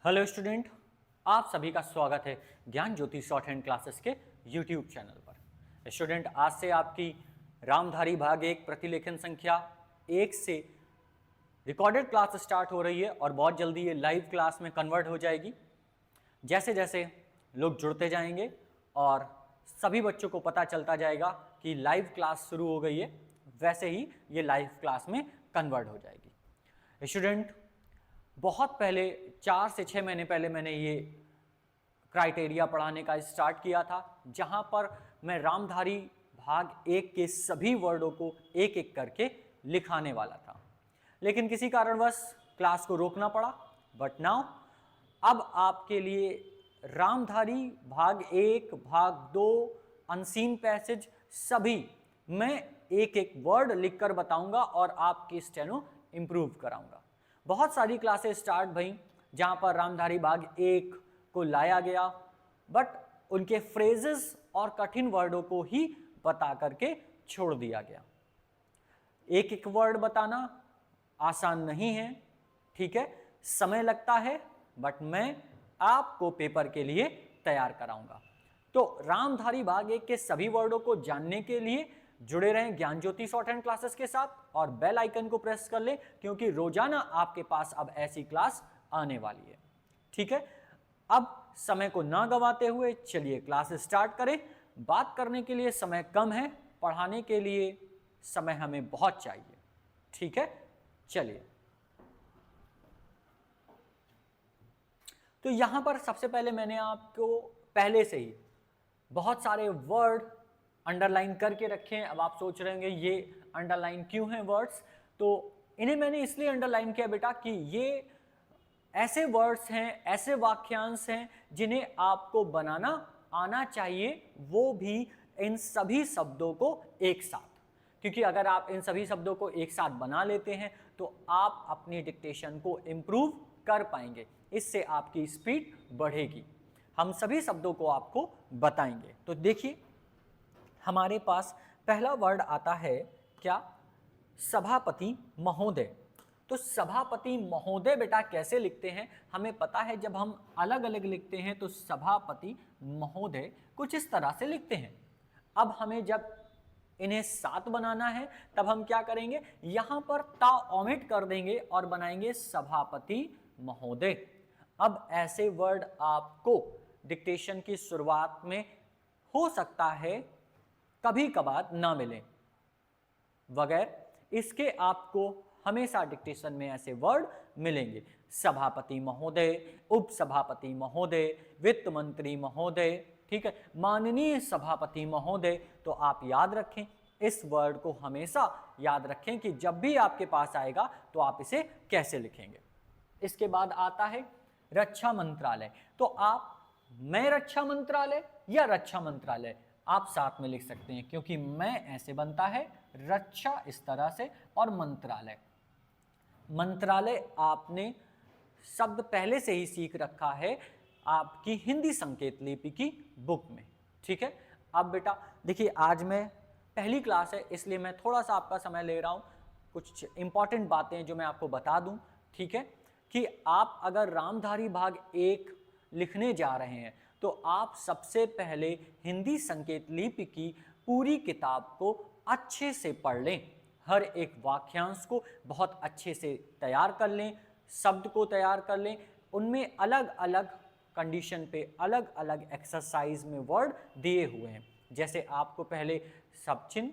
Hello student, आप सभी का स्वागत है ज्ञान ज्योति शॉर्ट हैंड क्लासेस के यूट्यूब चैनल पर। स्टूडेंट, आज से आपकी रामधारी भाग 1 प्रतिलेखन संख्या 1 से रिकॉर्डेड क्लास स्टार्ट हो रही है और बहुत जल्दी ये लाइव क्लास में कन्वर्ट हो जाएगी। जैसे जैसे लोग जुड़ते जाएंगे और सभी बच्चों को पता चलता जाएगा कि लाइव क्लास शुरू हो गई है, वैसे ही ये लाइव क्लास में कन्वर्ट हो जाएगी। स्टूडेंट, बहुत पहले 4 से 6 महीने पहले मैंने ये क्राइटेरिया पढ़ाने का स्टार्ट किया था, जहां पर मैं रामधारी भाग 1 के सभी वर्डों को एक एक करके लिखाने वाला था, लेकिन किसी कारणवश क्लास को रोकना पड़ा। बट नाउ अब आपके लिए रामधारी भाग 1, भाग 2, अनसीन पैसेज सभी मैं एक एक वर्ड लिखकर बताऊंगा और आपकी स्टेनो इंप्रूव कराऊंगा। बहुत सारी क्लासेस स्टार्ट भई जहां पर रामधारी भाग 1 को लाया गया, बट उनके फ्रेजेस और कठिन वर्डों को ही बता करके छोड़ दिया गया। एक एक वर्ड बताना आसान नहीं है, ठीक है, समय लगता है, बट मैं आपको पेपर के लिए तैयार कराऊंगा। तो रामधारी भाग 1 के सभी वर्डों को जानने के लिए जुड़े रहें ज्ञान ज्योति शॉर्ट हैंड क्लासेस के साथ और बेल आइकन को प्रेस कर लें, क्योंकि रोजाना आपके पास अब ऐसी क्लास आने वाली है। ठीक है, अब समय को ना गंवाते हुए चलिए क्लास स्टार्ट करें। बात करने के लिए समय कम है, पढ़ाने के लिए समय हमें बहुत चाहिए। ठीक है, चलिए। तो यहां पर सबसे पहले मैंने आपको पहले से ही बहुत सारे वर्ड अंडरलाइन करके रखे हैं। अब आप सोच रहे होंगे ये अंडरलाइन क्यों हैं वर्ड्स, तो इन्हें मैंने इसलिए अंडरलाइन किया बेटा कि ये ऐसे वर्ड्स हैं, ऐसे वाक्यांश हैं जिन्हें आपको बनाना आना चाहिए, वो भी इन सभी शब्दों को एक साथ। क्योंकि अगर आप इन सभी शब्दों को एक साथ बना लेते हैं तो आप अपनी डिक्टेशन को इंप्रूव कर पाएंगे, इससे आपकी स्पीड बढ़ेगी। हम सभी शब्दों को आपको बताएंगे। तो देखिए, हमारे पास पहला वर्ड आता है क्या? सभापति महोदय। तो सभापति महोदय बेटा कैसे लिखते हैं हमें पता है। जब हम अलग अलग लिखते हैं तो सभापति महोदय कुछ इस तरह से लिखते हैं। अब हमें जब इन्हें साथ बनाना है तब हम क्या करेंगे, यहां पर ता ओमिट कर देंगे और बनाएंगे सभापति महोदय। अब ऐसे वर्ड आपको डिक्टेशन की शुरुआत में हो सकता है कभी कभार ना मिले, बगैर इसके आपको हमेशा डिक्टेशन में ऐसे वर्ड मिलेंगे। सभापति महोदय, उप सभापति महोदय, वित्त मंत्री महोदय, ठीक है, माननीय सभापति महोदय। तो आप याद रखें, इस वर्ड को हमेशा याद रखें कि जब भी आपके पास आएगा तो आप इसे कैसे लिखेंगे। इसके बाद आता है रक्षा मंत्रालय। तो आप मैं रक्षा मंत्रालय या रक्षा मंत्रालय आप साथ में लिख सकते हैं, क्योंकि मैं ऐसे बनता है, रक्षा इस तरह से और मंत्रालय। मंत्रालय आपने शब्द पहले से ही सीख रखा है आपकी हिंदी संकेत लिपि की बुक में। ठीक है, अब बेटा देखिए, आज मैं पहली क्लास है इसलिए मैं थोड़ा सा आपका समय ले रहा हूं, कुछ इंपॉर्टेंट बातें जो मैं आपको बता दूं। ठीक है, कि आप अगर रामधारी भाग 1 लिखने जा रहे हैं तो आप सबसे पहले हिंदी संकेत लिपि की पूरी किताब को अच्छे से पढ़ लें, हर एक वाक्यांश को बहुत अच्छे से तैयार कर लें, शब्द को तैयार कर लें, उनमें अलग अलग कंडीशन पे अलग अलग एक्सरसाइज में वर्ड दिए हुए हैं। जैसे आपको पहले सबचिन्ह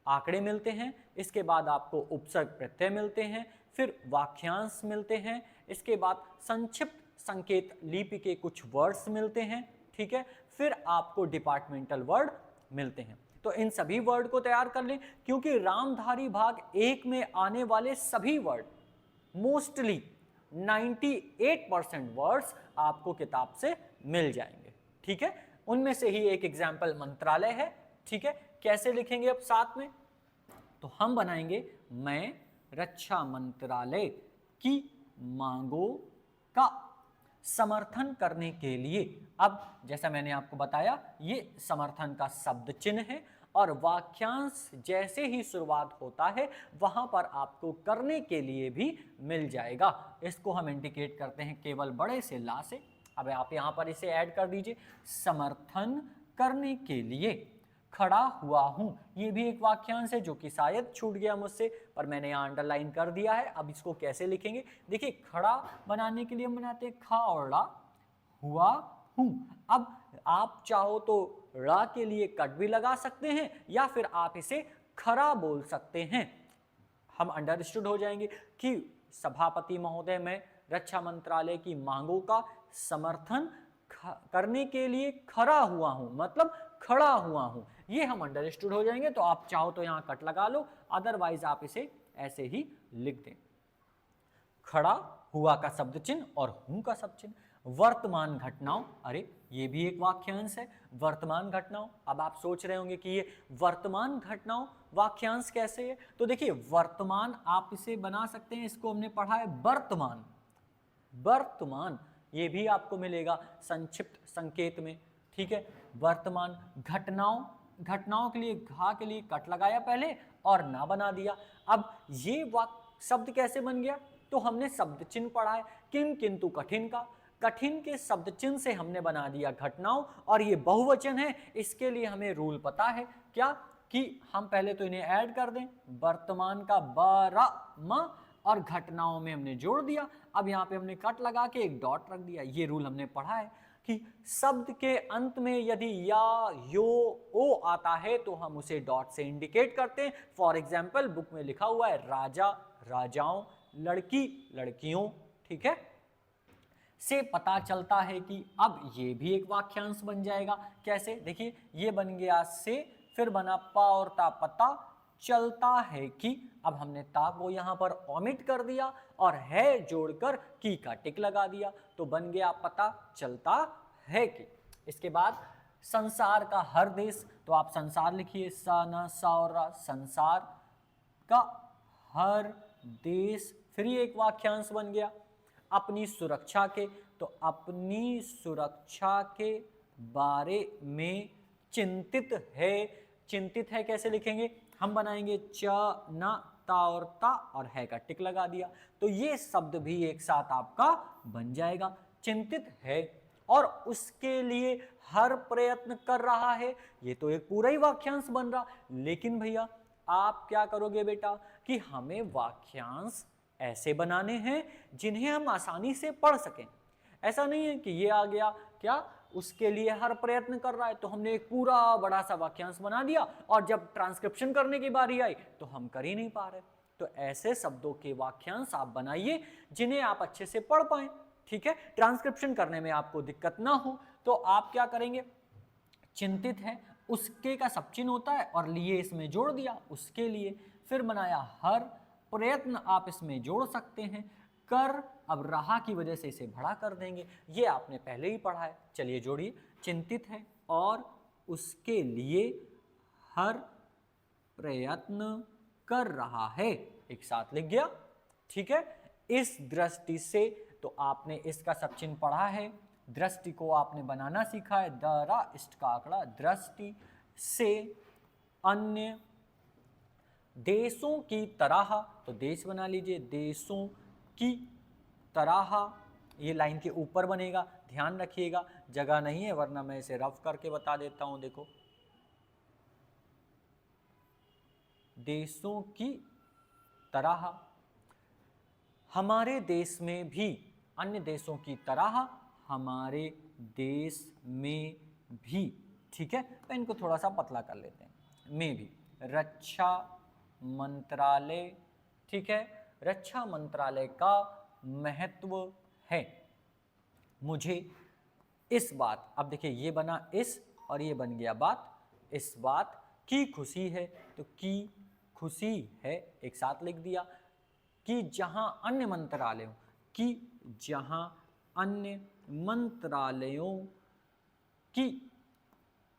आंकड़े मिलते हैं, इसके बाद आपको उपसर्ग प्रत्यय मिलते हैं, फिर वाक्यांश मिलते हैं, इसके बाद संक्षिप्त संकेत लिपि के कुछ वर्ड्स मिलते हैं, ठीक है, फिर आपको डिपार्टमेंटल वर्ड मिलते हैं। तो इन सभी वर्ड को तैयार कर लें, क्योंकि रामधारी भाग 1 में आने वाले सभी वर्ड मोस्टली 98% वर्ड्स आपको किताब से मिल जाएंगे। ठीक है, उनमें से ही एक एग्जाम्पल मंत्रालय है। ठीक है, कैसे लिखेंगे अब साथ में, तो हम बनाएंगे मैं रक्षा मंत्रालय की मांगों का समर्थन करने के लिए। अब जैसा मैंने आपको बताया, ये समर्थन का शब्द चिन्ह है। और वाक्यांश जैसे ही शुरुआत होता है वहां पर आपको करने के लिए भी मिल जाएगा। इसको हम इंडिकेट करते हैं केवल बड़े से ला से। अब आप यहां पर इसे ऐड कर दीजिए, समर्थन करने के लिए खड़ा हुआ हूं। ये भी एक वाक्यांश है जो कि शायद छूट गया मुझसे, पर मैंने यहां अंडरलाइन कर दिया है। अब इसको कैसे लिखेंगे, देखिए खड़ा बनाने के लिए हम बनाते हैं खा और ला हुआ हूं। अब आप चाहो तो रा के लिए कट भी लगा सकते हैं या फिर आप इसे खरा बोल सकते हैं। हम अंडरस्टूड हो जाएंगे कि सभापति महोदय मैं रक्षा मंत्रालय की मांगों का समर्थन करने के लिए खड़ा हुआ हूं, मतलब खड़ा हुआ हूं, ये हम अंडरस्टूड हो जाएंगे। तो आप चाहो तो यहां कट लगा लो, अदरवाइज आप इसे ऐसे ही लिख दें। खड़ा हुआ का शब्द चिन्ह और हूं का शब्द चिन्ह। वर्तमान घटनाओं, अरे ये भी एक वाक्यांश है, वर्तमान घटनाओं। अब आप सोच रहे होंगे कि ये वर्तमान घटनाओं वाक्यांश कैसे है, तो देखिए वर्तमान आप इसे बना सकते हैं, इसको हमने पढ़ा है वर्तमान। वर्तमान ये भी आपको मिलेगा संक्षिप्त संकेत में, ठीक है। वर्तमान घटनाओं, घटनाओं के लिए घा के लिए कट लगाया पहले और ना बना दिया। अब ये वाक्य शब्द कैसे बन गया, तो हमने शब्द चिन्ह पढ़ा है किम किंतु कठिन का, कठिन के शब्द चिन्ह से हमने बना दिया घटनाओं, और ये बहुवचन है। इसके लिए हमें रूल पता है क्या, कि हम पहले तो इन्हें ऐड कर दें, वर्तमान का बरा म और घटनाओं में हमने जोड़ दिया। अब यहाँ पे हमने कट लगा के एक डॉट रख दिया। ये रूल हमने पढ़ा है कि शब्द के अंत में यदि या यो ओ आता है तो हम उसे डॉट से इंडिकेट करते हैं। फॉर एग्जाम्पल बुक में लिखा हुआ है राजा राजाओं, लड़की लड़कियों, ठीक है। से पता चलता है कि अब ये भी एक वाक्यांश बन जाएगा। कैसे, देखिए ये बन गया से, फिर बना पा और ता, पता चलता है कि। अब हमने ता को यहाँ पर ओमिट कर दिया और है जोड़कर की का टिक लगा दिया, तो बन गया पता चलता है कि। इसके बाद संसार का हर देश, तो आप संसार लिखिए, सा न सा और रा, संसार का हर देश, फिर ये एक वाक्यांश बन गया। अपनी सुरक्षा के, तो अपनी सुरक्षा के बारे में चिंतित है। चिंतित है कैसे लिखेंगे, हम बनाएंगे च न ता और ता और है का टिक लगा दिया, तो ये शब्द भी एक साथ आपका बन जाएगा। चिंतित है और उसके लिए हर प्रयत्न कर रहा है, ये तो एक पूरा ही वाक्यांश बन रहा। लेकिन भैया आप क्या करोगे बेटा, कि हमें वाक्यांश ऐसे बनाने हैं जिन्हें हम आसानी से पढ़ सकें। ऐसा नहीं है कि ये आ गया क्या, उसके लिए हर प्रयत्न कर रहा है, तो हमने एक पूरा बड़ा सा वाक्यांश बना दिया और जब ट्रांसक्रिप्शन करने की बारी आई तो हम कर ही नहीं पा रहे। तो ऐसे शब्दों के वाक्यांश आप बनाइए जिन्हें आप अच्छे से पढ़ पाएं, ठीक है। ट्रांसक्रिप्शन करने में आपको दिक्कत ना हो, तो आप क्या करेंगे, चिंतित है उसके का सब चिन्ह होता है और लिए इसमें जोड़ दिया उसके लिए, फिर बनाया हर प्रयत्न आप इसमें जोड़ सकते हैं, कर अब रहा की वजह से इसे बड़ा कर देंगे, ये आपने पहले ही पढ़ा है। चलिए जोड़िए, चिंतित है और उसके लिए हर प्रयत्न कर रहा है, एक साथ लिख गया, ठीक है। इस दृष्टि से, तो आपने इसका सब चिन्ह पढ़ा है, दृष्टि को आपने बनाना सीखा है, दरा इष्ट का आंकड़ा, दृष्टि से अन्य देशों की तरह, तो देश बना लीजिए, देशों की तरह, ये लाइन के ऊपर बनेगा, ध्यान रखिएगा, जगह नहीं है वरना मैं इसे रफ करके बता देता हूं। देखो, देशों की तरह, हमारे देश में भी, अन्य देशों की तरह हमारे देश में भी, ठीक है। तो इनको थोड़ा सा पतला कर लेते हैं, में भी, रक्षा मंत्रालय, ठीक है, रक्षा मंत्रालय का महत्व है मुझे इस बात, अब देखिए ये बना इस और ये बन गया बात, इस बात की खुशी है, तो की खुशी है एक साथ लिख दिया, कि जहां अन्य मंत्रालयों, कि जहां अन्य मंत्रालयों की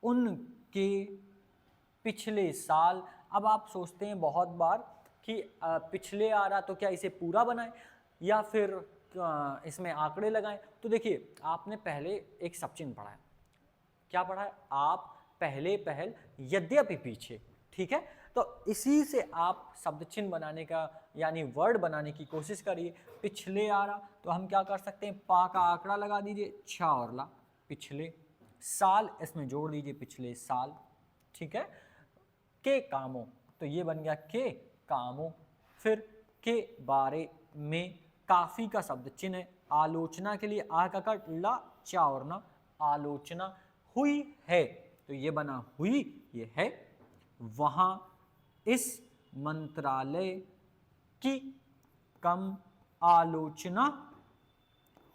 उनके पिछले साल। अब आप सोचते हैं बहुत बार कि पिछले आ रहा तो क्या इसे पूरा बनाएं या फिर इसमें आंकड़े लगाएं, तो देखिए आपने पहले एक सब चिन्ह पढ़ा है, क्या पढ़ा है, आप पहले पहल यद्यपि पीछे, ठीक है। तो इसी से आप शब्द चिन्ह बनाने का यानी वर्ड बनाने की कोशिश करिए। पिछले आ रहा तो हम क्या कर सकते हैं, पा का आंकड़ा लगा दीजिए, छा और ला, पिछले साल इसमें जोड़ दीजिए, पिछले साल, ठीक है। के कामों, तो ये बन गया के कामों। फिर के बारे में, काफी का शब्द चिन्ह है, आलोचना के लिए आ का कट, ला चा और ना, आलोचना। हुई है तो ये बना हुई, ये है। वहां इस मंत्रालय की कम आलोचना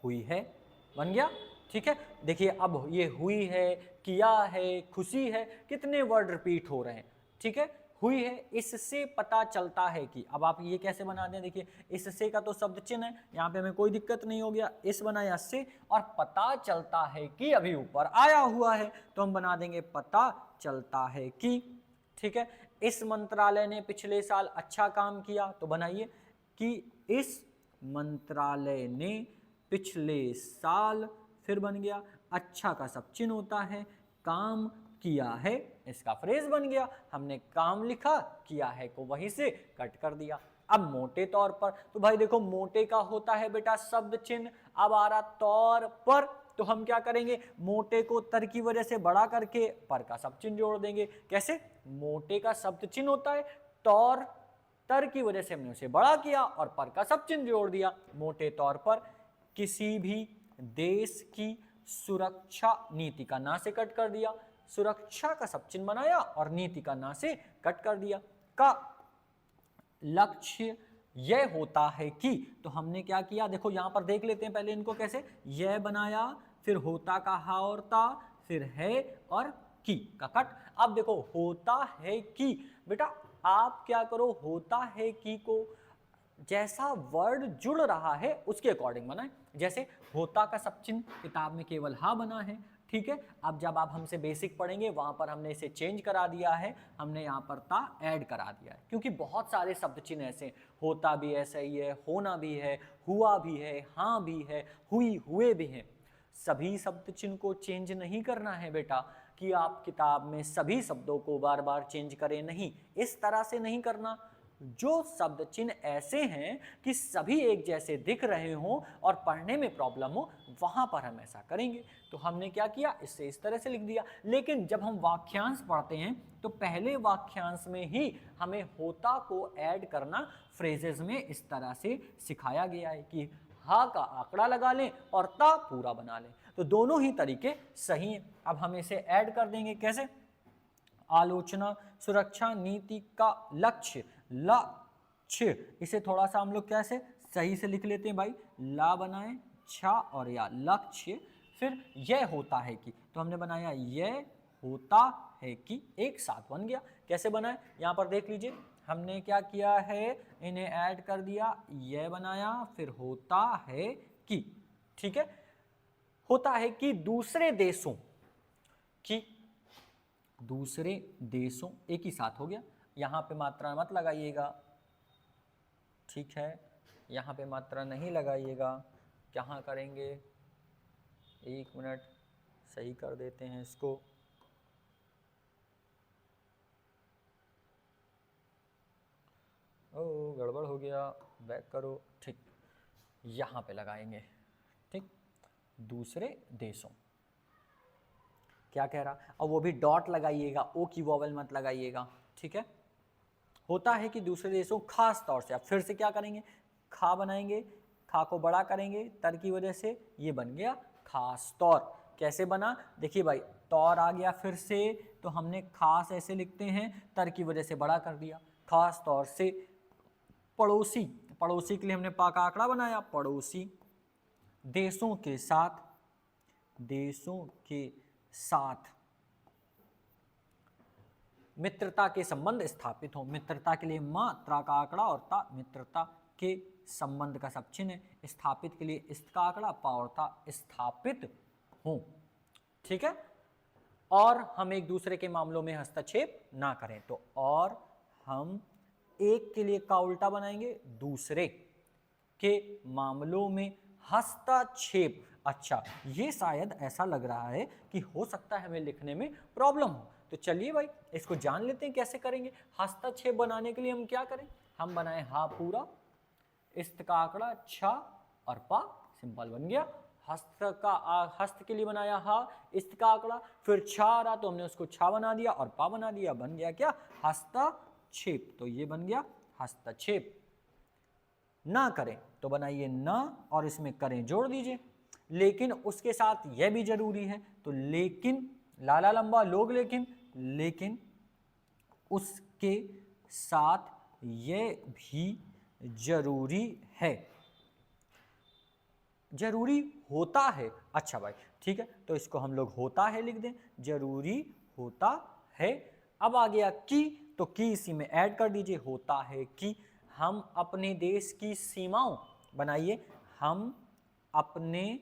हुई है, बन गया, ठीक है। देखिए अब ये हुई है, किया है, खुशी है, कितने वर्ड रिपीट हो रहे हैं, ठीक है। हुई है, इससे पता चलता है कि, अब आप ये कैसे बना दें, देखिए इससे का तो शब्द चिन्ह है, यहाँ पे हमें कोई दिक्कत नहीं हो गया, इस बनाया से, और पता चलता है कि अभी ऊपर आया हुआ है तो हम बना देंगे पता चलता है कि, ठीक है। इस मंत्रालय ने पिछले साल अच्छा काम किया, तो बनाइए कि इस मंत्रालय ने पिछले साल, फिर बन गया अच्छा का सब चिन्ह होता है, काम किया है, इसका फ्रेज बन गया। हमने काम लिखा, किया है को वहीं से कट कर दिया। अब मोटे तौर पर, तो भाई देखो मोटे का होता है बेटा शब्द चिन्ह, अब आ रहा तौर पर, तो हम क्या करेंगे, मोटे को तर की वजह से बड़ा करके पर का शब्द चिन्ह जोड़ देंगे। कैसे, मोटे का शब्द चिन्ह होता है तौर, तर की वजह से हमने उसे बड़ा किया और पर का शब्द चिन्ह जोड़ दिया। मोटे तौर पर किसी भी देश की सुरक्षा नीति का ना से कट कर दिया, सुरक्षा का सब चिन्ह बनाया और नीति का ना से कट कर दिया। का लक्ष्य यह होता है कि, तो हमने क्या किया, देखो यहां पर देख लेते हैं पहले इनको कैसे, यह बनाया, फिर होता का हा और ता, फिर है और की का कट। अब देखो होता है कि, बेटा आप क्या करो, होता है कि को जैसा वर्ड जुड़ रहा है उसके अकॉर्डिंग बनाए। जैसे होता का सब चिन्ह किताब में केवल हा बना है, ठीक है। अब जब आप हमसे बेसिक पढ़ेंगे वहां पर हमने इसे चेंज करा दिया है, हमने यहाँ पर ता ऐड करा दिया है, क्योंकि बहुत सारे शब्द चिन्ह ऐसे, होता भी ऐसा ही है, होना भी है, हुआ भी है, हाँ भी है, हुई हुए भी हैं। सभी शब्द चिन्ह को चेंज नहीं करना है बेटा, कि आप किताब में सभी शब्दों को बार बार चेंज करें, नहीं, इस तरह से नहीं करना। जो शब्द चिन्ह ऐसे हैं कि सभी एक जैसे दिख रहे हों और पढ़ने में प्रॉब्लम हो, वहां पर हम ऐसा करेंगे। तो हमने क्या किया, इससे इस तरह से लिख दिया। लेकिन जब हम वाक्यांश पढ़ते हैं तो पहले वाक्यांश में ही हमें होता को ऐड करना फ्रेजेस में इस तरह से सिखाया गया है कि हा का आंकड़ा लगा लें और ता पूरा बना लें। तो दोनों ही तरीके सही हैं। अब हम इसे ऐड कर देंगे, कैसे, आलोचना, सुरक्षा नीति का लक्ष्य, लक्ष्य, इसे थोड़ा सा हम लोग कैसे सही से लिख लेते हैं भाई, ला बनाए, छा और या, लक्ष्य। फिर यह होता है कि, तो हमने बनाया यह होता है कि, एक साथ बन गया। कैसे बनाए, यहां पर देख लीजिए, हमने क्या किया है, इन्हें ऐड कर दिया, यह बनाया, फिर होता है कि, ठीक है। होता है कि दूसरे देशों की, दूसरे देशों, एक ही साथ हो गया। यहां पे मात्रा मत लगाइएगा, ठीक है, यहां पे मात्रा नहीं लगाइएगा। कहाँ करेंगे, एक मिनट, सही कर देते हैं इसको। ओ गड़बड़ हो गया, बैक करो, ठीक, यहां पे लगाएंगे, ठीक, दूसरे देशों, क्या कह रहा, और वो भी डॉट लगाइएगा, ओ की वॉवेल मत लगाइएगा, ठीक है। होता है कि दूसरे देशों, खास तौर से, अब फिर से क्या करेंगे, खा बनाएंगे, खा को बड़ा करेंगे तर की वजह से, ये बन गया खास तौर। कैसे बना, देखिए भाई, तौर आ गया फिर से, तो हमने खास ऐसे लिखते हैं, तर की वजह से बड़ा कर दिया, खास तौर से। पड़ोसी, पड़ोसी के लिए हमने पा का आंकड़ा बनाया, पड़ोसी, देशों के साथ, देशों के साथ मित्रता के संबंध स्थापित हो, मित्रता के लिए मात्रा का आंकड़ा और ता, मित्रता के संबंध का सब चिन्ह, स्थापित के लिए इसका आंकड़ा, पा और ता, स्थापित हो, ठीक है। और हम एक दूसरे के मामलों में हस्तक्षेप ना करें, तो और हम एक के लिए का उल्टा बनाएंगे, दूसरे के मामलों में हस्तक्षेप। अच्छा, ये शायद ऐसा लग रहा है कि हो सकता है हमें लिखने में प्रॉब्लम हो, तो चलिए भाई इसको जान लेते हैं कैसे करेंगे। हस्तक्षेप बनाने के लिए हम क्या करें, हम बनाए हा पूरा, इस्त का आंकड़ा छा और पा, सिंपल बन गया। हस्त के लिए बनाया हा, इस्त का आंकड़ा, फिर छा आ रहा तो हमने उसको छा बना दिया और पा बना दिया, बन गया क्या, हस्तक्षेप। तो ये बन गया हस्तक्षेप। ना करें तो बनाइए ना और इसमें करें जोड़ दीजिए, लेकिन उसके साथ यह भी जरूरी है, तो लेकिन लाला लंबा लोग, लेकिन उसके साथ यह भी जरूरी है, जरूरी होता है। अच्छा भाई ठीक है, तो इसको हम लोग होता है लिख दें, जरूरी होता है। अब आ गया की, तो की इसी में ऐड कर दीजिए, होता है कि हम अपने देश की सीमाओं, बनाइए हम अपने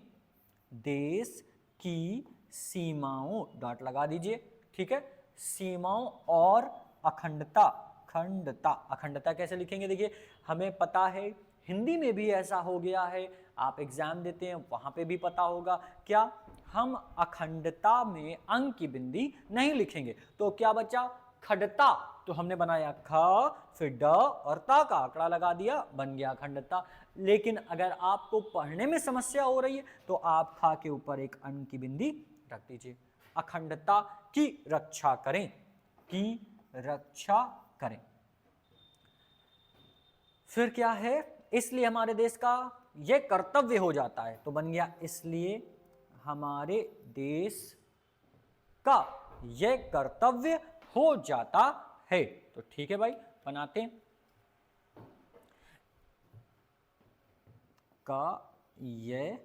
देश की सीमाओं, डॉट लगा दीजिए, ठीक है, सीमाओं और अखंडता, अखंडता कैसे लिखेंगे, देखिए हमें पता है हिंदी में भी ऐसा हो गया है, आप एग्जाम देते हैं वहां पे भी पता होगा, क्या हम अखंडता में अंक की बिंदी नहीं लिखेंगे, तो क्या बचा, खंडता। तो हमने बनाया ख, फिर ड और ता का आंकड़ा लगा दिया, बन गया अखंडता। लेकिन अगर आपको पढ़ने में समस्या हो रही है तो आप खा के ऊपर एक अंक की बिंदी रख दीजिए। अखंडता की रक्षा करें, की रक्षा करें। फिर क्या है, इसलिए हमारे देश का यह कर्तव्य हो जाता है, तो बन गया इसलिए हमारे देश का यह कर्तव्य हो जाता है। तो ठीक है भाई बनाते हैं, का यह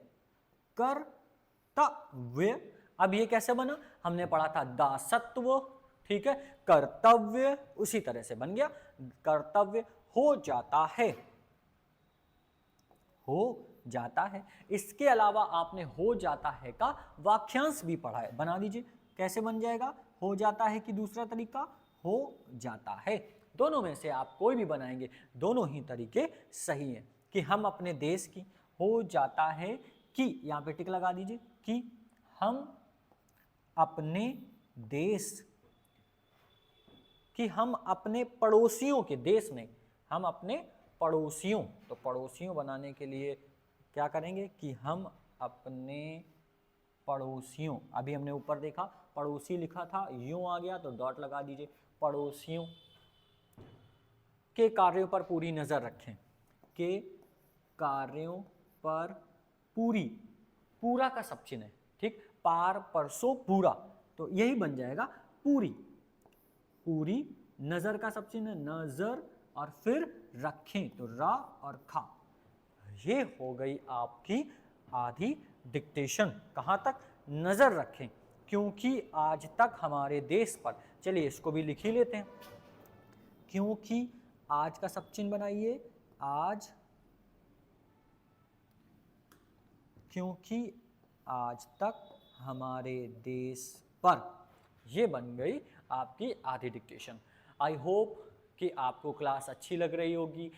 कर्तव्य। अब ये कैसे बना, हमने पढ़ा था दासत्व, ठीक है, कर्तव्य उसी तरह से बन गया, कर्तव्य हो जाता है, हो जाता है। इसके अलावा आपने हो जाता है का वाक्यांश भी पढ़ा है, बना दीजिए, कैसे बन जाएगा, हो जाता है कि दूसरा तरीका, हो जाता है। दोनों में से आप कोई भी बनाएंगे, दोनों ही तरीके सही हैं, कि हम अपने देश की, हो जाता है कि, यहां पे टिक लगा दीजिए, कि हम अपने देश कि हम अपने पड़ोसियों के, देश में हम अपने पड़ोसियों, तो पड़ोसियों बनाने के लिए क्या करेंगे कि हम अपने पड़ोसियों, अभी हमने ऊपर देखा पड़ोसी लिखा था, यूं आ गया तो डॉट लगा दीजिए, पड़ोसियों के कार्यों पर पूरी नजर रखें, के कार्यों पर पूरी, पूरा का सब चिन्ह है, ठीक, पार परसों पूरा, तो यही बन जाएगा पूरी, पूरी, नजर का सब चिन्ह नजर और फिर रखें तो रा और खा। ये हो गई आपकी आधी डिक्टेशन। कहां तक, नजर रखें, क्योंकि आज तक हमारे देश पर, चलिए इसको भी लिख ही लेते हैं, क्योंकि आज का सब चिन्ह बनाइए, आज, क्योंकि आज तक हमारे देश पर, यह बन गई आपकी आधी डिक्टेशन। आई होप कि आपको क्लास अच्छी लग रही होगी,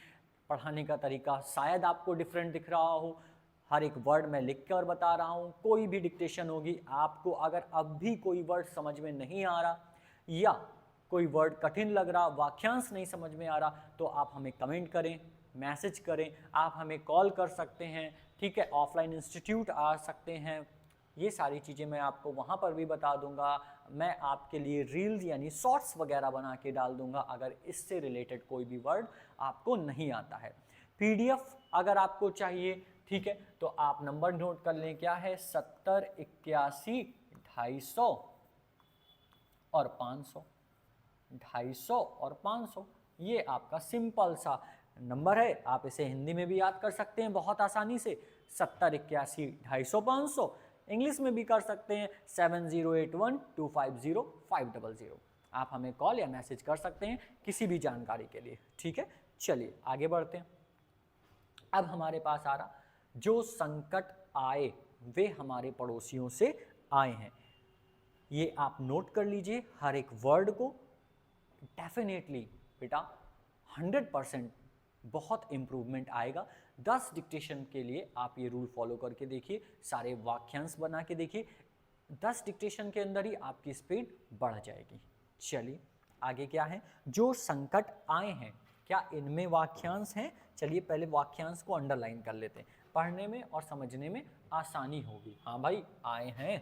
पढ़ाने का तरीका शायद आपको डिफरेंट दिख रहा हो, हर एक वर्ड मैं लिख कर बता रहा हूँ, कोई भी डिक्टेशन होगी, आपको अगर अब भी कोई वर्ड समझ में नहीं आ रहा या कोई वर्ड कठिन लग रहा, वाक्यांश नहीं समझ में आ रहा, तो आप हमें कमेंट करें, मैसेज करें, आप हमें कॉल कर सकते हैं, ठीक है, ऑफलाइन इंस्टीट्यूट आ सकते हैं, ये सारी चीज़ें मैं आपको वहाँ पर भी बता दूंगा। मैं आपके लिए रील्स यानी शॉर्ट्स वगैरह बना के डाल दूंगा अगर इससे रिलेटेड कोई भी वर्ड आपको नहीं आता है। पीडीएफ अगर आपको चाहिए, ठीक है, तो आप नंबर नोट कर लें, क्या है, 70 81 250 और 500, 250 और 500, ये आपका सिंपल सा नंबर है, आप इसे हिंदी में भी याद कर सकते हैं बहुत आसानी से, 70 81 250 500, इंग्लिश में भी कर सकते हैं 7081 250 500। आप हमें कॉल या मैसेज कर सकते हैं किसी भी जानकारी के लिए, ठीक है। चलिए आगे बढ़ते हैं। अब हमारे पास आ रहा, जो संकट आए वे हमारे पड़ोसियों से आए हैं, ये आप नोट कर लीजिए हर एक वर्ड को, डेफिनेटली बेटा 100% बहुत इम्प्रूवमेंट आएगा। 10 डिक्टेशन के लिए आप ये रूल फॉलो करके देखिए, सारे वाक्यांश बना के देखिए, 10 डिक्टेशन के अंदर ही आपकी स्पीड बढ़ जाएगी, चलिए आगे क्या है, जो संकट आए हैं, क्या इनमें वाक्यांश हैं? चलिए पहले वाक्यांश को अंडरलाइन कर लेते हैं, पढ़ने में और समझने में आसानी होगी। हाँ भाई आए हैं।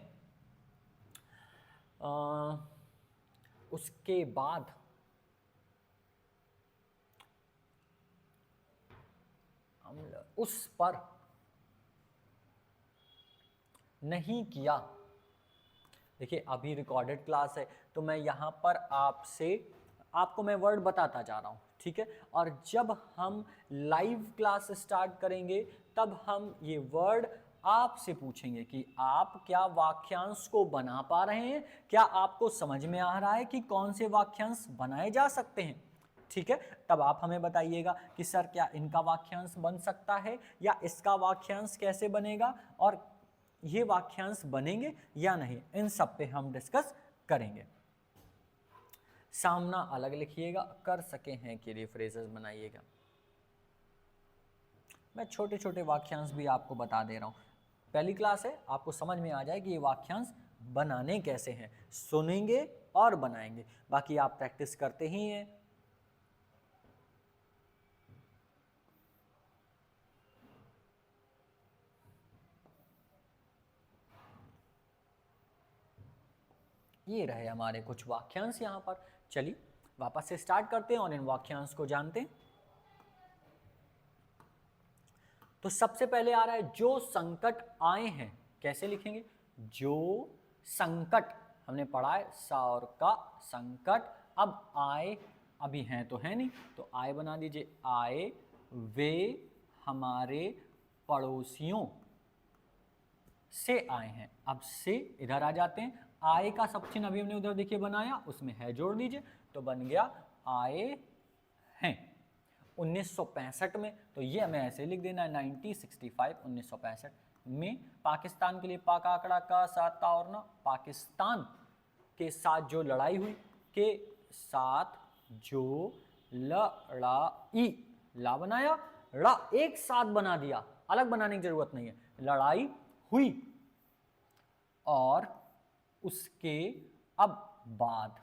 उसके बाद उस पर नहीं किया। देखिए अभी रिकॉर्डेड क्लास है तो मैं यहाँ पर आपको मैं वर्ड बताता जा रहा हूँ, ठीक है। और जब हम लाइव क्लास स्टार्ट करेंगे तब हम ये वर्ड आपसे पूछेंगे कि आप क्या वाक्यांश को बना पा रहे हैं, क्या आपको समझ में आ रहा है कि कौन से वाक्यांश बनाए जा सकते हैं, ठीक है। तब आप हमें बताइएगा कि सर क्या इनका वाक्यांश बन सकता है या इसका वाक्यांश कैसे बनेगा और ये वाक्यांश बनेंगे या नहीं, इन सब पे हम डिस्कस करेंगे। सामना अलग लिखिएगा, कर सके हैं के लिए फ्रेजेस बनाइएगा। मैं छोटे छोटे वाक्यांश भी आपको बता दे रहा हूँ, पहली क्लास है, आपको समझ में आ जाए कि ये वाक्यांश बनाने कैसे हैं, सुनेंगे और बनाएंगे, बाकी आप प्रैक्टिस करते ही हैं। ये रहे हमारे कुछ वाक्यांश यहाँ पर। चलिए वापस से स्टार्ट करते हैं और इन वाक्यांश को जानते हैं। तो सबसे पहले आ रहा है जो संकट आए हैं, कैसे लिखेंगे? जो संकट, हमने पढ़ा है सा और का संकट, अब आए अभी हैं तो है नहीं, तो आए बना दीजिए, आए वे हमारे पड़ोसियों से आए हैं। अब से इधर आ जाते हैं, आए का सब चिन्ह अभी हमने उधर देखिए बनाया, उसमें है जोड़ दीजिए तो बन गया आए हैं। 1965 में, तो ये हमें ऐसे लिख देना है 1965 में पाकिस्तान के लिए पा का आंकड़ा का साथ का और ना, पाकिस्तान के साथ जो लड़ाई हुई, के साथ जो लड़ाई, ला बनाया, ड़ा एक साथ बना दिया, अलग बनाने की जरूरत नहीं है, लड़ाई हुई और उसके अब बाद,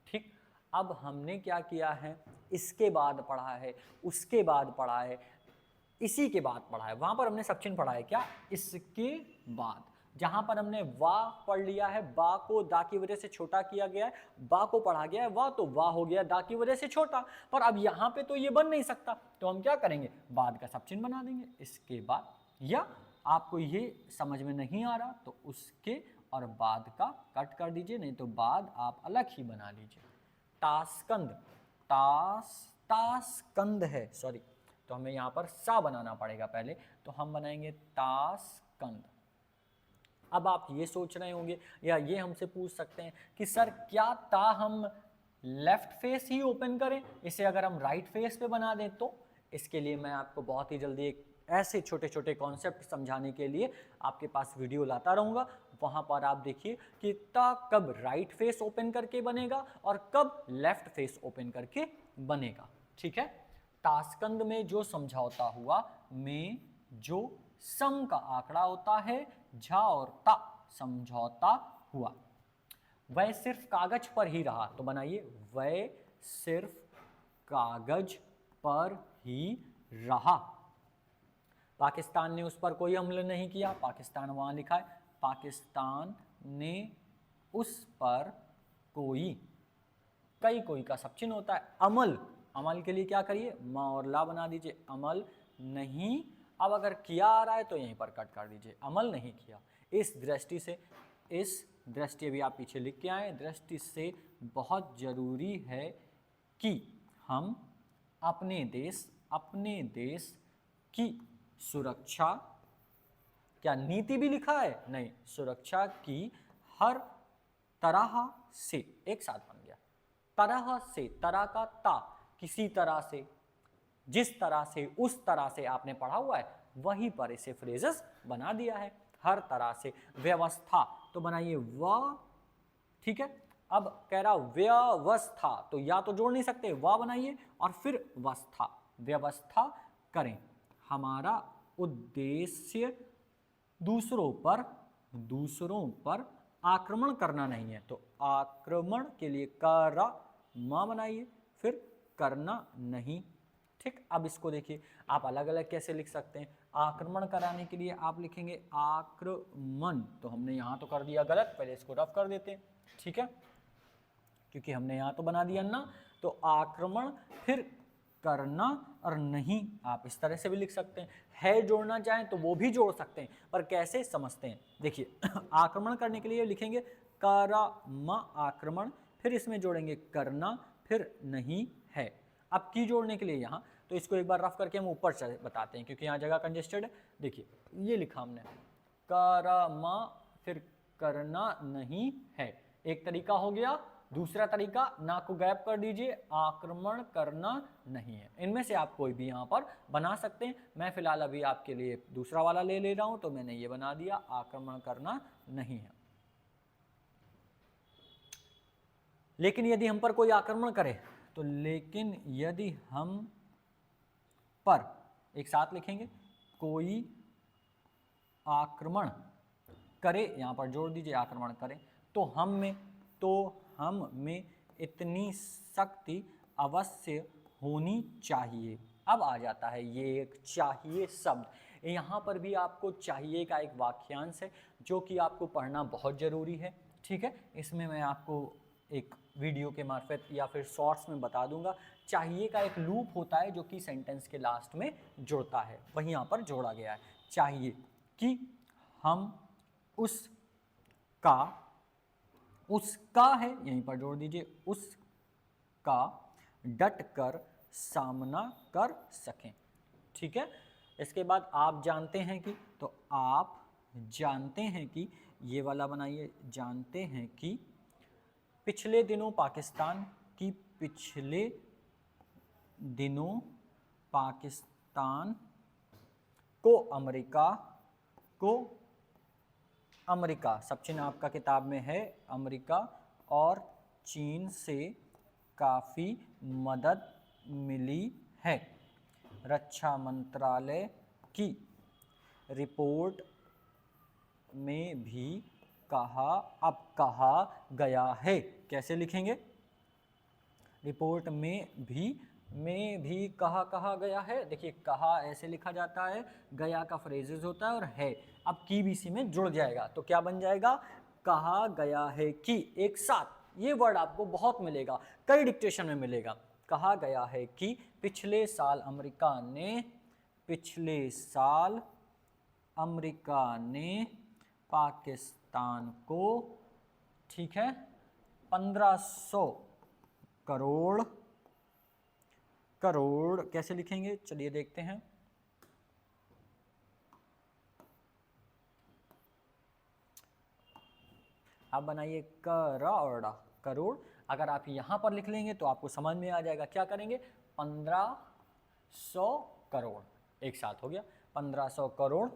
ठीक। अब हमने क्या किया है, इसके बाद पढ़ा है, उसके बाद पढ़ा है, इसी के बाद पढ़ा है, वहां पर हमने सब चिन्ह पढ़ा है, क्या इसके बाद। जहां पर हमने वाह पढ़ लिया है, बा को दा की वजह से छोटा किया गया है, बा को पढ़ा गया है वाह, तो वाह हो गया दा की वजह से छोटा, पर अब यहां पे तो ये बन नहीं सकता, तो हम क्या करेंगे, बाद का सब चिन्ह बना देंगे, इसके बाद। या आपको ये समझ में नहीं आ रहा तो उसके और बाद का कट कर दीजिए, नहीं तो बाद आप अलग ही बना लीजिए। ताशकंद, ताशकंद है, सॉरी, तो हमें यहाँ पर सा बनाना पड़ेगा पहले, तो हम बनाएंगे ताशकंद। अब आप ये सोच रहे होंगे या ये हमसे पूछ सकते हैं कि सर क्या ता हम लेफ्ट फेस ही ओपन करें, इसे अगर हम राइट फेस पे बना दें तो? इसके लिए मैं आपको बहुत ही जल्दी एक ऐसे छोटे छोटे कॉन्सेप्ट समझाने के लिए आपके पास वीडियो लाता रहूँगा, वहाँ पर आप देखिए कि ता कब राइट फेस ओपन करके बनेगा और कब लेफ्ट फेस ओपन करके बनेगा, ठीक है। ताशकंद में जो समझौता हुआ, में जो सम का आंकड़ा होता है, झा और ता समझौता हुआ, वह सिर्फ कागज पर ही रहा, तो बनाइए वह सिर्फ कागज पर ही रहा। पाकिस्तान ने उस पर कोई हमला नहीं किया, पाकिस्तान वहां लिखा है, पाकिस्तान ने उस पर कोई, कई कोई का सब चिन्ह होता है, अमल, अमल के लिए क्या करिए, मा और ला बना दीजिए, अमल नहीं। अब अगर किया आ रहा है तो यहीं पर कट कर दीजिए, अमल नहीं किया। इस दृष्टि से, इस दृष्टि अभी आप पीछे लिख के आए, दृष्टि से बहुत जरूरी है कि हम अपने देश की सुरक्षा, क्या नीति भी लिखा है, नहीं, सुरक्षा की हर तरह से, एक साथ बन गया, तरह से, तरह का ता, किसी तरह से, जिस तरह से, उस तरह से आपने पढ़ा हुआ है, वहीं पर इसे फ्रेजेस बना दिया है, हर तरह से। व्यवस्था, तो बनाइए व, ठीक है। अब कह रहा व्यवस्था, तो या तो जोड़ नहीं सकते, वा बनाइए और फिर वस्था, व्यवस्था करें। हमारा उद्देश्य दूसरों पर आक्रमण करना नहीं है, तो आक्रमण के लिए करा मा बनाइए, फिर करना नहीं। ठीक, अब इसको देखिए आप अलग अलग कैसे लिख सकते हैं। आक्रमण कराने के लिए आप लिखेंगे आक्रमण, तो हमने यहाँ तो कर दिया गलत, पहले इसको रफ कर देते हैं। ठीक है, क्योंकि हमने यहाँ तो बना दिया ना, तो आक्रमण फिर करना और नहीं आप इस तरह से भी लिख सकते हैं। है जोड़ना चाहें तो वो भी जोड़ सकते हैं, पर कैसे समझते हैं। देखिए आक्रमण करने के लिए लिखेंगे करमा आक्रमण, फिर इसमें जोड़ेंगे करना, फिर नहीं है। अब की जोड़ने के लिए यहाँ तो इसको एक बार रफ करके हम ऊपर से बताते हैं, क्योंकि यहाँ जगह कंजेस्टेड है। देखिए ये लिखा हमने करमा फिर करना नहीं है, एक तरीका हो गया। दूसरा तरीका, ना को गैप कर दीजिए, आक्रमण करना नहीं है। इनमें से आप कोई भी यहाँ पर बना सकते हैं। मैं फिलहाल अभी आपके लिए दूसरा वाला ले रहा हूं, तो मैंने ये बना दिया, आक्रमण करना नहीं है। लेकिन यदि हम पर कोई आक्रमण करे, तो लेकिन यदि हम पर, एक साथ लिखेंगे, कोई आक्रमण करे, यहां पर जोड़ दीजिए आक्रमण करे, तो हम में इतनी शक्ति अवश्य होनी चाहिए। अब आ जाता है ये एक चाहिए शब्द। यहाँ पर भी आपको चाहिए का एक वाक्यांश है जो कि आपको पढ़ना बहुत ज़रूरी है। ठीक है, इसमें मैं आपको एक वीडियो के मार्फत या फिर शॉर्ट्स में बता दूंगा। चाहिए का एक लूप होता है जो कि सेंटेंस के लास्ट में जुड़ता है, वही यहाँ पर जोड़ा गया है। चाहिए कि हम उसका है, यहीं पर जोड़ दीजिए, उसका डट कर सामना कर सकें। ठीक है, इसके बाद आप जानते हैं कि, तो आप जानते हैं कि, ये वाला बनाइए, जानते हैं कि पिछले दिनों पाकिस्तान को अमेरिका, सब चिन्ह आपका किताब में है, अमेरिका और चीन से काफ़ी मदद मिली है। रक्षा मंत्रालय की रिपोर्ट में भी कहा गया है। कैसे लिखेंगे, रिपोर्ट में भी कहा गया है। देखिए कहा ऐसे लिखा जाता है, गया का फ्रेजेस होता है और है, अब की भी इसी में जुड़ जाएगा, तो क्या बन जाएगा, कहा गया है कि। एक साथ ये वर्ड आपको बहुत मिलेगा, कई डिक्टेशन में मिलेगा। कहा गया है कि पिछले साल अमेरिका ने पाकिस्तान को, ठीक है, 1500 करोड़ कैसे लिखेंगे, चलिए देखते हैं। आप बनाइए करोड़। अगर आप यहां पर लिख लेंगे तो आपको समझ में आ जाएगा। क्या करेंगे, 1500 करोड़, एक साथ हो गया 1500 करोड़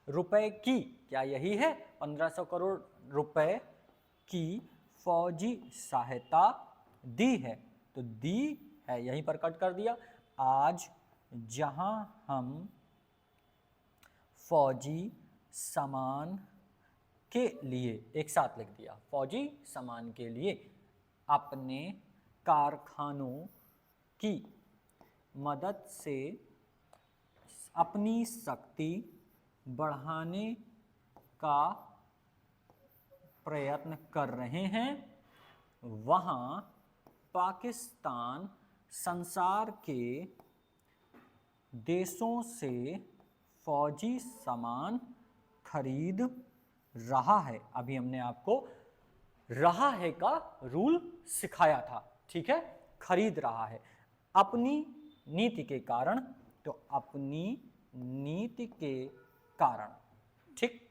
रुपए की, क्या यही है, 1500 करोड़ रुपए की फौजी सहायता दी है, तो दी है यहीं पर कट कर दिया। आज जहां हम फौजी सामान के लिए, एक साथ लिख दिया, फौजी सामान के लिए अपने कारखानों की मदद से अपनी शक्ति बढ़ाने का प्रयत्न कर रहे हैं, वहां पाकिस्तान संसार के देशों से फौजी सामान खरीद रहा है। अभी हमने आपको रहा है का रूल सिखाया था, ठीक है, खरीद रहा है अपनी नीति के कारण, तो अपनी नीति के कारण। ठीक,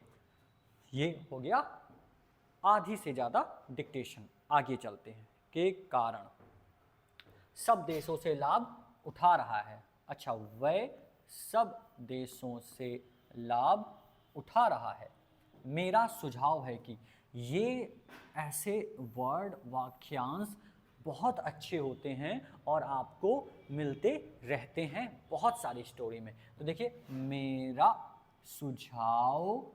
ये हो गया आधी से ज्यादा डिक्टेशन। आगे चलते हैं, के कारण सब देशों से लाभ उठा रहा है। अच्छा, वह सब देशों से लाभ उठा रहा है। मेरा सुझाव है कि ये ऐसे वर्ड वाक्यांश बहुत अच्छे होते हैं और आपको मिलते रहते हैं बहुत सारी स्टोरी में। तो देखिए, मेरा सुझाव,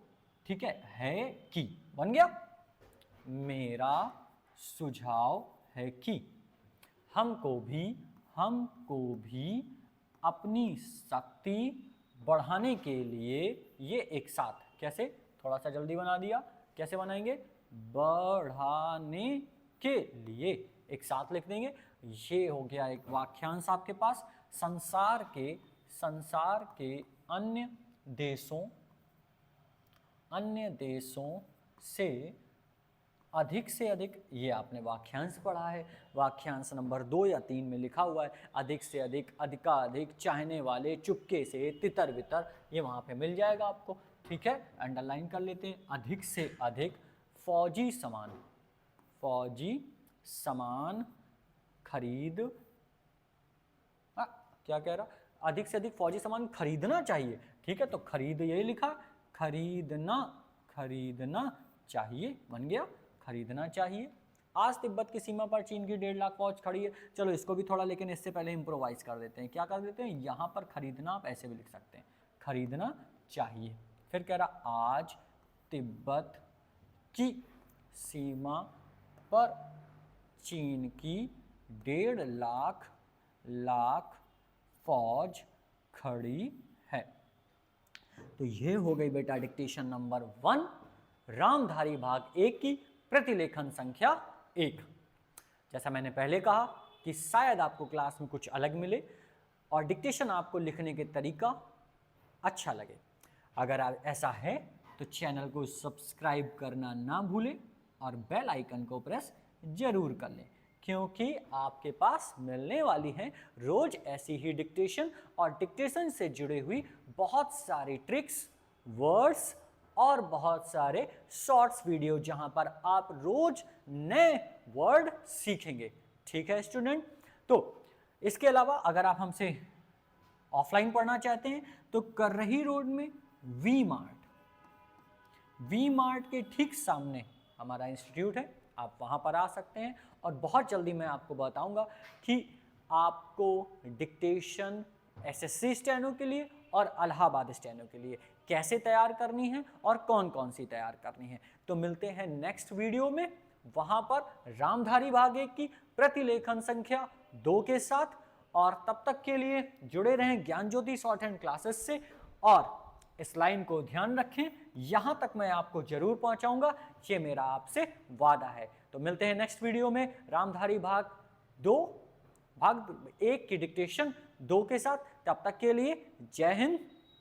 ठीक है कि बन गया। मेरा सुझाव है कि हमको भी अपनी शक्ति बढ़ाने के लिए ये एक साथ, कैसे, थोड़ा सा जल्दी बना दिया, कैसे बनाएंगे, बढ़ाने के लिए, एक साथ लिख देंगे। ये हो गया एक वाक्यांश आपके पास। संसार के अन्य देशों से अधिक, ये आपने वाक्यांश पढ़ा है, वाक्यांश नंबर 2 या 3 में लिखा हुआ है, अधिक से अधिक, अधिकाधिक, चाहने वाले, चुपके से, तितर बितर, ये वहाँ पे मिल जाएगा आपको। ठीक है, अंडरलाइन कर लेते हैं। अधिक से अधिक फौजी सामान खरीद, क्या कह रहा, अधिक से अधिक फौजी सामान खरीदना चाहिए। ठीक है, तो खरीद यही लिखा, खरीदना चाहिए, बन गया, खरीदना चाहिए। आज तिब्बत की सीमा पर चीन की 1.5 लाख फौज खड़ी है। चलो इसको भी थोड़ा, लेकिन इससे पहले इम्प्रोवाइज कर देते हैं। क्या कर देते हैं, यहाँ पर खरीदना आप ऐसे भी लिख सकते हैं, खरीदना चाहिए। फिर कह रहा आज तिब्बत की सीमा पर चीन की 1.5 लाख फौज खड़ी है। तो ये हो गई बेटा डिक्टेशन नंबर 1, रामधारी भाग 1 की प्रतिलेखन संख्या 1। जैसा मैंने पहले कहा कि शायद आपको क्लास में कुछ अलग मिले और डिक्टेशन आपको लिखने के तरीका अच्छा लगे। अगर ऐसा है तो चैनल को सब्सक्राइब करना ना भूलें और बेल आइकन को प्रेस जरूर कर लें, क्योंकि आपके पास मिलने वाली हैं रोज ऐसी ही डिक्टेशन और डिक्टेशन से जुड़ी हुई बहुत सारी ट्रिक्स, वर्ड्स और बहुत सारे शॉर्ट्स वीडियो, जहां पर आप रोज नए वर्ड सीखेंगे। ठीक है स्टूडेंट, तो इसके अलावा अगर आप हमसे ऑफलाइन पढ़ना चाहते हैं तो कर्रही रोड में वी मार्ट के ठीक सामने हमारा इंस्टीट्यूट है, आप वहां पर आ सकते हैं। और बहुत जल्दी मैं आपको बताऊंगा कि आपको डिक्टेशन एसएससी स्टेनो के लिए और इलाहाबाद स्टेनो के लिए कैसे तैयार करनी है और कौन कौन सी तैयार करनी है। तो मिलते हैं नेक्स्ट वीडियो में, वहां पर रामधारी भाग 1 की प्रतिलेखन संख्या 2 के साथ। और तब तक के लिए जुड़े रहें ज्ञान ज्योति शॉर्ट हैंड क्लासेस से और इस लाइन को ध्यान रखें, यहां तक मैं आपको जरूर पहुंचाऊंगा, ये मेरा आपसे वादा है। तो मिलते हैं नेक्स्ट वीडियो में रामधारी भाग 1 की डिक्टेशन 2 के साथ। तब तक के लिए जय हिंद,